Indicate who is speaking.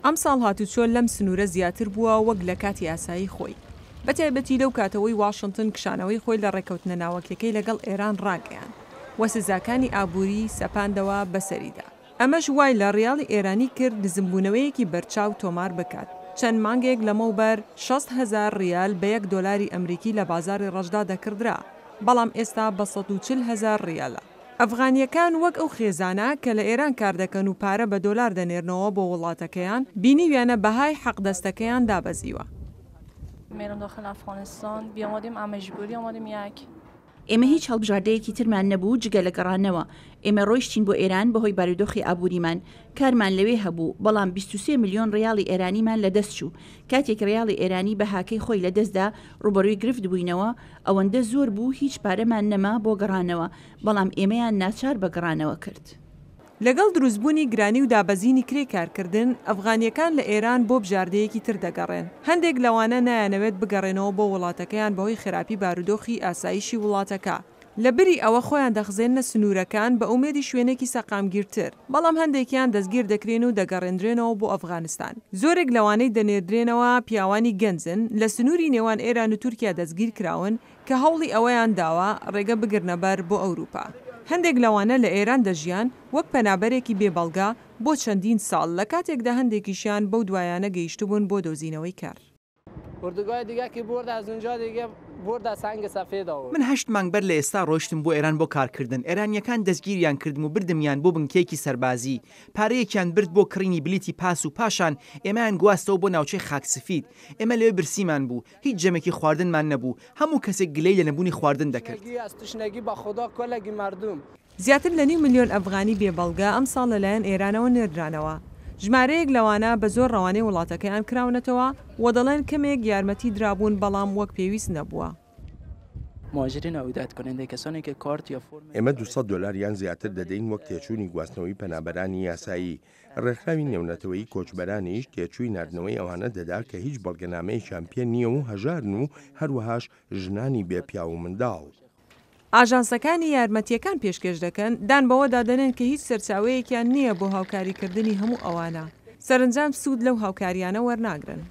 Speaker 1: ئەم ساڵ هاتوچۆ لەم سنوورە زیاتر بووە وەک لە کاتی ئاسایی خۆی. بەتایبەتی لەو کاتەوەی واشنگتن کشانەوەی خۆی لە ڕێکەوتنە ناوەکیەکەی لەگەڵ ئێران ڕاگەیان وە سزاکانی ئابووری سەپاندەوە بەسەریدا. ئەمەش وای لە ڕیاڵی ئێرانی کرد نزمبوونەوەیەکی بەرچاو تۆمار بکات. چەند مانگێک لەمەوبەر 60,000 ریال بە $1 ئەمریکی لە بازاری ڕەشدا دەکردرا، بەڵام ئێستا بە 140,000 ریالە. ئەفغانیەکان وەک ئەو خێزانە کە لە ئێران کار دەکەن و پارە بە دۆلار دەنێرنەوە بۆ وڵاتەکەیان بینیویانە بەهای حەقدەستەکەیان دابەزیوە.
Speaker 2: میرم داخل افغانستان بیامادیم ئامەژبوری ئامادیم یەک.
Speaker 3: ئێمە هیچ هەڵبژاردەیەکی ترمان نەبوو جگە لە گەڕانەوە. ئێمە ڕۆیشتین بۆ ئێران بەهۆی بارودۆخی ئابووریمان، کارمان لەوێ هەبوو، بەڵام 23 ملیۆن ڕیاڵی ئێرانیمان لەدەست چوو. کاتێک ڕیاڵی ئێرانی بە هاکەی خۆی لەدەستدا ڕوبەڕووی گرفت بووینەوە، ئەوەندە زۆر بوو هیچ پارەمان نەما بۆ گەڕانەوە، بەڵام ئێمەیان ناچار بە گەڕانەوە کرد.
Speaker 1: لەگەڵ دروستبوونی گرانی و دابەزینی کرێ کارکردن، ئەفغانیەکان لە ئێران بۆ بژاردەیەکی تر دەگەڕێن. هەندێک لەوانە نایانەوێت بگەڕێنەوە بۆ وڵاتەکەیان بەهۆی خراپی بارودۆخی ئاسایشی وڵاتەکە. لە بری ئەوە خۆیان دەخزێنە سنوورەکان بە ئومێدی شوێنێکی سەقامگیرتر، بەڵام هەندێکیان دەستگیر دەکرێن و دەگەڕێنرێنەوە بۆ ئەفغانستان. زۆرێک لەوانەی دەنێردرێنەوە پیاوانی گەنجن لە سنووری نێوان ئێران و تورکیا دەستگیر کراون کە هەوڵی ئەوەیان داوە ڕێگە بگرنە بەر بۆ ئەوروپا. هەندێک لەوانە لە ئێران دەژیان وەک پەنابەرێکی بێبەڵگا بۆ چەندین ساڵ، لە کاتێکدا هەندێکیشیان بەو دوایانە گەیشتبوون بۆ دۆزینەوەی کار.
Speaker 4: اردوگاه دیگه که برد از اونجا دیگه برد از سنگ سفید آورد.
Speaker 5: من 8 مانگ بەر لە ئێستا ڕۆشتم بۆ ئێران بۆ کارکردن. ئێرانیەکان دەستگیریان کردم و بردمیان بۆ بنکەیەکی سەربازی. پارەیەکیان برد بۆ کڕینی بلیتی پاس و پاشان ئێمەیان گواستەوە بۆ ناوچەی خاکسفید. ئێمە لەوێ برسیمان بوو، هیچ جەمێکی خواردنمان نەبوو، هەموو کەسێک گلەی لە نەبوونی خواردن دەکرد.
Speaker 1: زیاتر لە 9 ملیۆن ئەفغانی بێبەڵگە ئەم ساڵ لەلایەن ئێرانەوە نێردرانەوە. ژمارەیەک لەوانە بە زۆر ڕەوانەی وڵاتەکەیان کراونەتەوە و دەڵێن کەمێک یارمەتی درابوون بەڵام وەک پێویست نەبووە.
Speaker 6: مهاجرین عودت کننده کسانی که کارت یا فرم
Speaker 7: ئێمە $200 یان زیاتر دەدەین وەک تێچوونی گواستنەوەی پەنابەرانی یاسایی. ڕێکخراوی نێونەتەوەی کۆچبەرانیش تێچووی نردنەوەی ئەوانە دەدا کە هیچ بەڵگەنامەیەکیان پێ نییە و هەژارن و هەروەهاش ژنانی بێپیا و منداڵ.
Speaker 1: ئاژانسەکانی یارمەتیەکان پێشکەش دەکەن دان بەوە دادەنێن کە هیچ سەرچاوەیەکیان نییە بۆ هاوکاریکردنی هەموو ئەوانە. سەرنجام سوود لەو هاوکاریانە وەرناگرن.